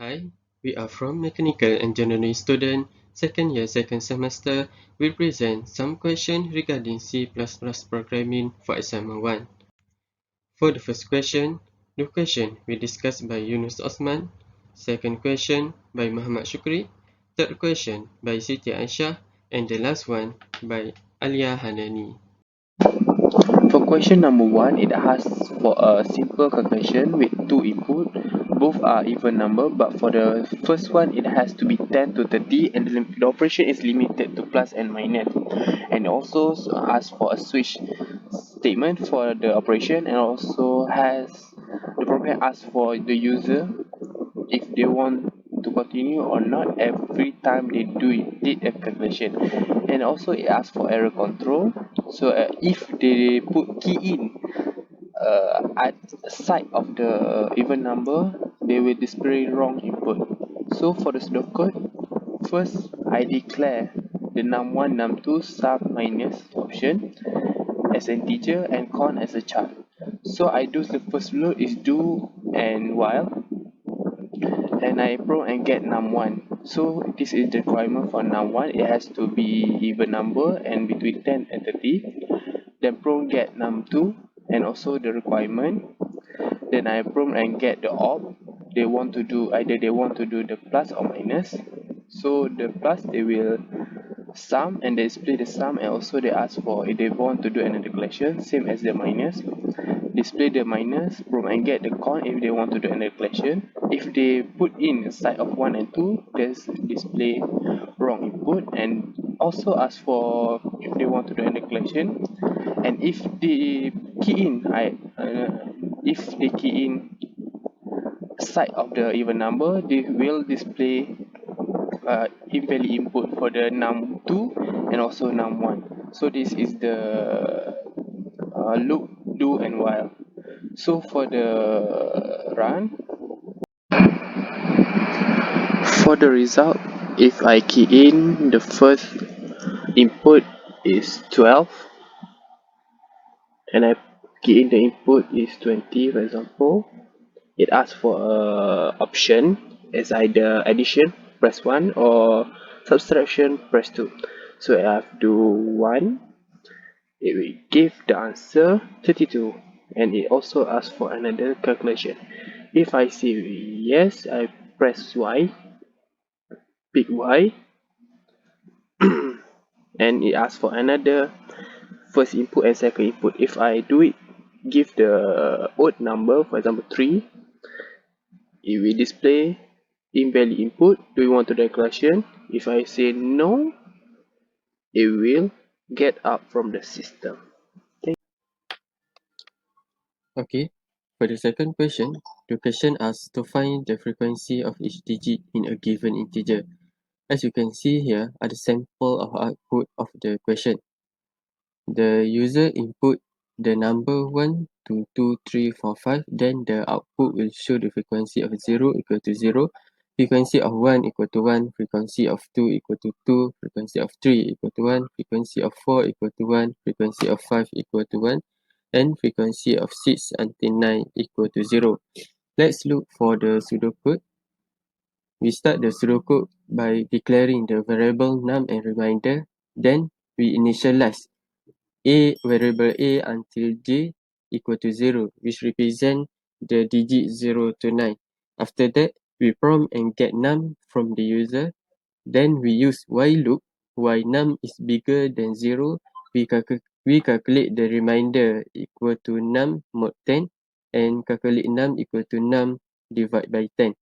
Hi, we are from Mechanical Engineering student, second year, second semester. We present some questions regarding C++ programming for assignment 1. For the first question, the question we discussed by Yunus Othman, second question by Muhammad Syukri, third question by Siti Aisyah, and the last one by Alya Hannani. For question number 1, it asks for a simple calculation with two input. Both are even number, but for the first one, it has to be 10 to 30, and the operation is limited to plus and minus. And also asks for a switch statement for the operation, and also has the program asks for the user if they want to continue or not every time they did a calculation. And also it asks for error control, so if they put key in at side of the even number, they will display wrong input. So for the pseudocode, first I declare the num1 num2 sub minus option as integer and con as a char. So I do the first loop is do and while, and I prompt and get num1. So this is the requirement for num1. It has to be even number and between 10 and 30. Then prompt get num2 and also the requirement. Then I prompt and get the op. They want to do either they want to do the plus or minus. So the plus they will sum and they display the sum, and also they ask for if they want to do another collection same as the minus. Display the minus, prompt and get the con if they want to do another collection. If they put in side of 1 and 2, there's display wrong input, and also ask for if they want to do another collection. And if they key in if they key in side of the even number, they will display invalid input for the num2 and also num1. So this is the loop, do and while. So for the run, for the result, if I key in the first input is 12 and I key in the input is 20, for example, it asks for a option as either addition, press 1, or subtraction, press 2. So I have to 1, it will give the answer 32, and it also asks for another calculation. If I say yes, I press Y, pick Y, and it asks for another first input and second input. If I do it, give the odd number, for example 3, it will display invalid input. Do you want to do the calculation? If I say no, it will get out from the system. Okay, for the second question, the question asks to find the frequency of each digit in a given integer. As you can see here are the sample of output of the question. The user input the number 1, 2, 2, 3, 4, 5. Then the output will show the frequency of 0 equal to 0, frequency of 1 equal to 1, frequency of 2 equal to 2, frequency of 3 equal to 1, frequency of 4 equal to 1, frequency of 5 equal to 1, and frequency of 6 until 9 equal to 0. Let's look for the pseudocode. We start the pseudocode by declaring the variable num and reminder. Then we initialize variable a until j equal to 0, which represent the digit 0 to 9. After that, we prompt and get num from the user. Then we use while loop. While num is bigger than 0, we calculate the remainder equal to num mod 10 and calculate num equal to num divided by 10.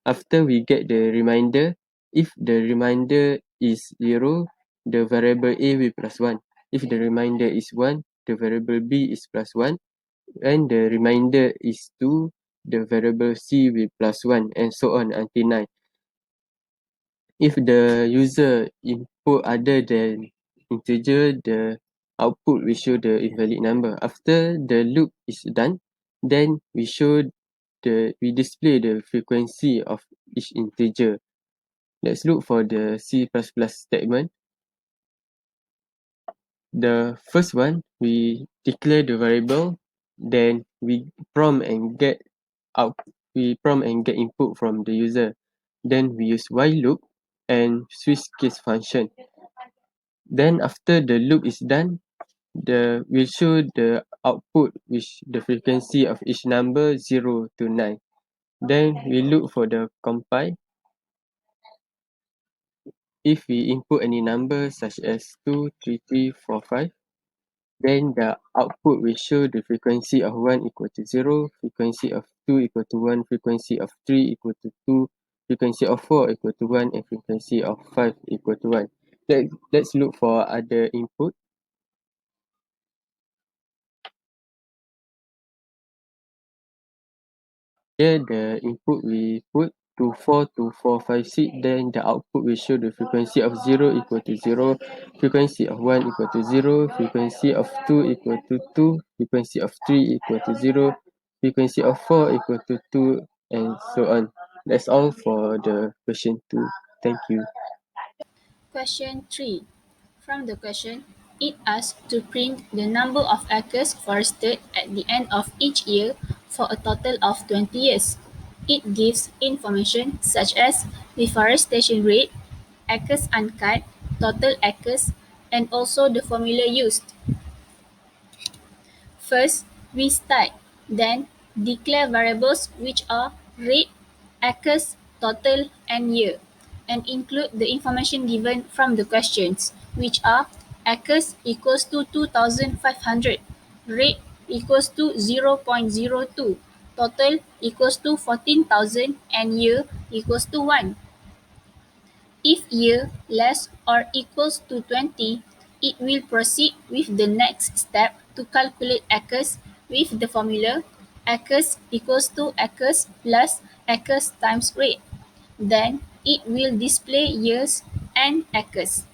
After we get the remainder, if the remainder is 0, the variable a will plus 1. If the remainder is 1, the variable b is plus 1. And the remainder is 2, the variable c will plus 1, and so on until 9. If the user input other than integer, the output will show the invalid number. After the loop is done, then we display the frequency of each integer. Let's look for the C++ statement. The first one, we declare the variable, then we prompt and get input from the user. Then we use while loop and switch case function. Then after the loop is done, we'll show the output which the frequency of each number 0 to 9. Then we look for the compile. If we input any number such as 2, 3, 3, 4, 5, then the output will show the frequency of 1 equal to 0, frequency of 2 equal to 1, frequency of 3 equal to 2, frequency of 4 equal to 1, and frequency of 5 equal to 1. Let's look for other input. Here the input we put 242456, then the output will show the frequency of 0 equal to 0, frequency of 1 equal to 0, frequency of 2 equal to 2, frequency of 3 equal to 0, frequency of 4 equal to 2, and so on. That's all for the question 2. Thank you. Question 3. From the question, it asks to print the number of acres forested at the end of each year for a total of 20 years. It gives information such as deforestation rate, acres uncut, total acres, and also the formula used. First, we start, then declare variables which are rate, acres, total, and year, and include the information given from the questions, which are acres equals to 2,500, rate equals to 0.02, total equals to 14,000, and year equals to 1. If year less or equals to 20, it will proceed with the next step to calculate acres with the formula acres equals to acres plus acres times rate. Then it will display years and acres.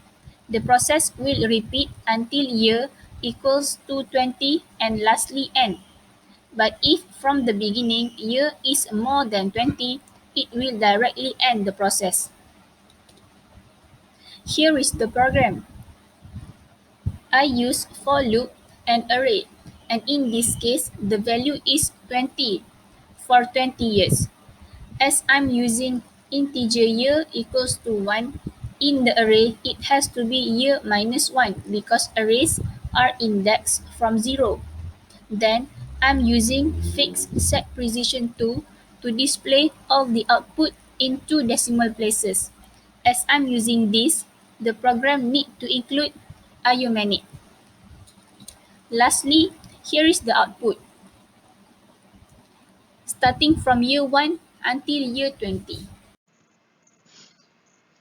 The process will repeat until year equals to 20 and lastly end. But if from the beginning year is more than 20, it will directly end the process. Here is the program. I use for loop and array, and in this case, the value is 20 for 20 years. As I'm using integer year equals to 1, in the array, it has to be year minus 1 because arrays are indexed from 0. Then, I'm using fixed set precision 2 to display all the output in two decimal places. As I'm using this, the program need to include Ayomanic. Lastly, here is the output, starting from year 1 until year 20.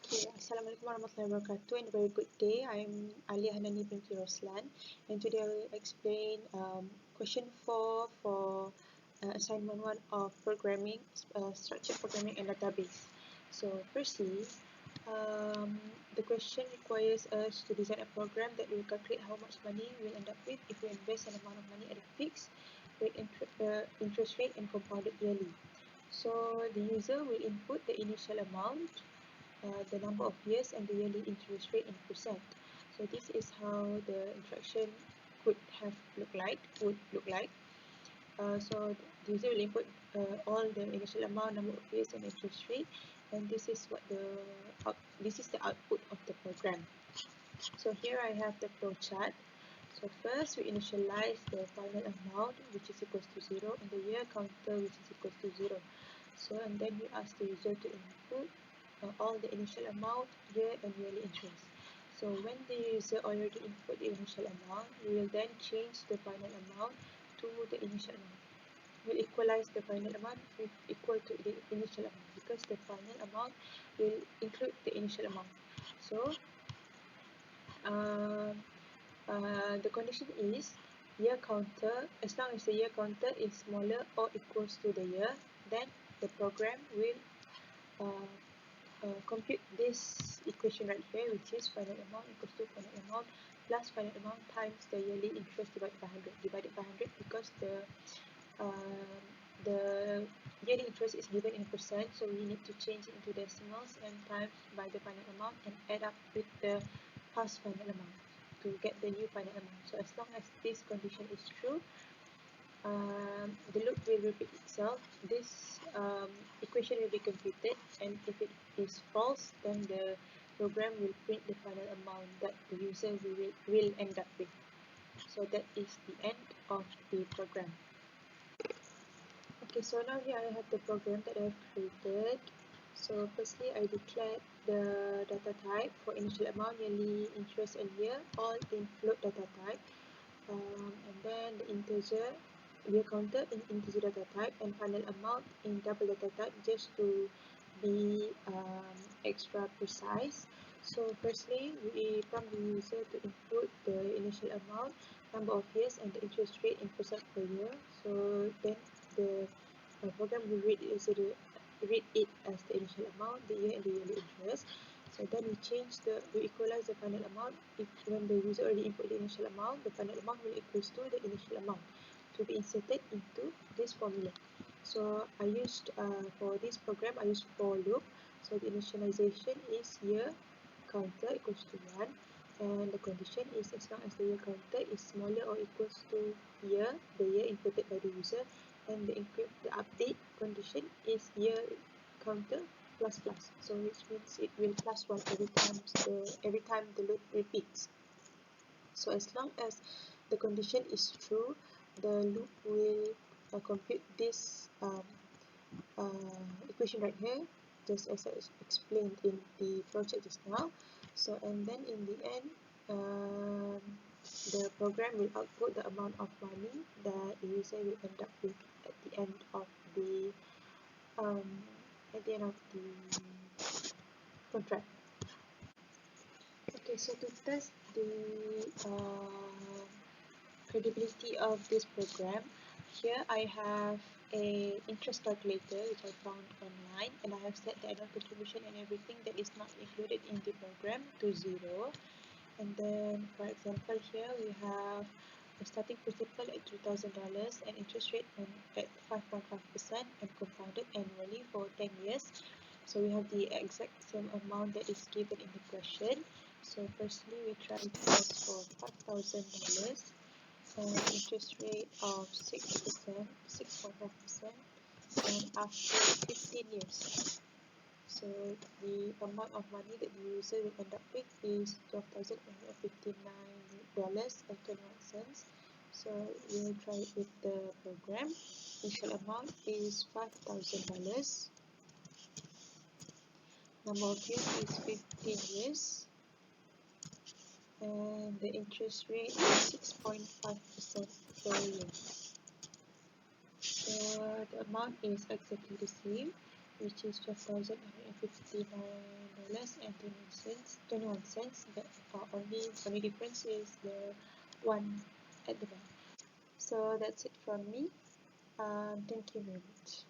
Okay, Assalamualaikum warahmatullahi wabarakatuh and a very good day. I'm Alya Hannani binti Roslan, and today I will explain question 4 for assignment 1 of programming, structured programming and database. So firstly, the question requires us to design a program that will calculate how much money we'll end up with if we invest an amount of money at a fixed rate, interest rate and compounded yearly. So the user will input the initial amount, the number of years and the yearly interest rate in percent. So this is how the instruction would look like. So the user will input all the initial amount, number of years, and interest rate, and this is the output of the program. So here I have the flow chart. So first we initialize the final amount, which is equals to 0, and the year counter, which is equals to 0. So and then we ask the user to input all the initial amount, year and yearly interest. So when the user already input the initial amount, we will then change the final amount to the initial amount. We'll equalize the final amount with equal to the initial amount because the final amount will include the initial amount. So the condition is year counter. As long as the year counter is smaller or equals to the year, then the program will compute this equation right here, which is final amount equals to final amount plus final amount times the yearly interest divided by 100 because the yearly interest is given in percent, so we need to change it into decimals and times by the final amount and add up with the past final amount to get the new final amount. So as long as this condition is true, the loop will repeat itself. This equation will be computed, and if it is false, then the program will print the final amount that the user will end up with. So that is the end of the program. Okay, so now here I have the program that I have created. So firstly, I declared the data type for initial amount, yearly, interest, and year, all in float data type. And then the integer, year counter in integer data type, and final amount in double data type, just to be extra precise. So firstly, we prompt the user to input the initial amount, number of years, and the interest rate in percent per year. So then the program will read it as the initial amount, the year, and the yearly interest. So then we equalize the final amount. If when the user already input the initial amount, the final amount will equals to the initial amount to be inserted into this formula. So I used for this program I used for loop. So the initialization is year counter equals to 1, and the condition is as long as the year counter is smaller or equals to year, the year inputted by the user, and the update condition is year counter plus plus, so which means it will plus 1 every time the loop repeats. So as long as the condition is true, the loop will compute this equation right here, just as I explained in the project just now. So and then in the end, the program will output the amount of money that the user will end up with at the end of the contract. Okay, so to test the credibility of this program, here I have a interest calculator which I found online, and I have set the annual contribution and everything that is not included in the program to 0. And then, for example, here we have a starting principal at $2,000 and interest rate at 5.5% and compounded annually for 10 years. So we have the exact same amount that is given in the question. So firstly, we try first for $5,000 and interest rate of 6%, 6.5%, and after 15 years. So the amount of money that the user will end up with is $12,159.21. So we'll try it with the program. Initial amount is $5,000. Number of years is 15 years. And the interest rate is 6.5% per year. So the amount is exactly the same, which is $12,159.21. The only difference is the one at the back. So that's it from me. Thank you very much.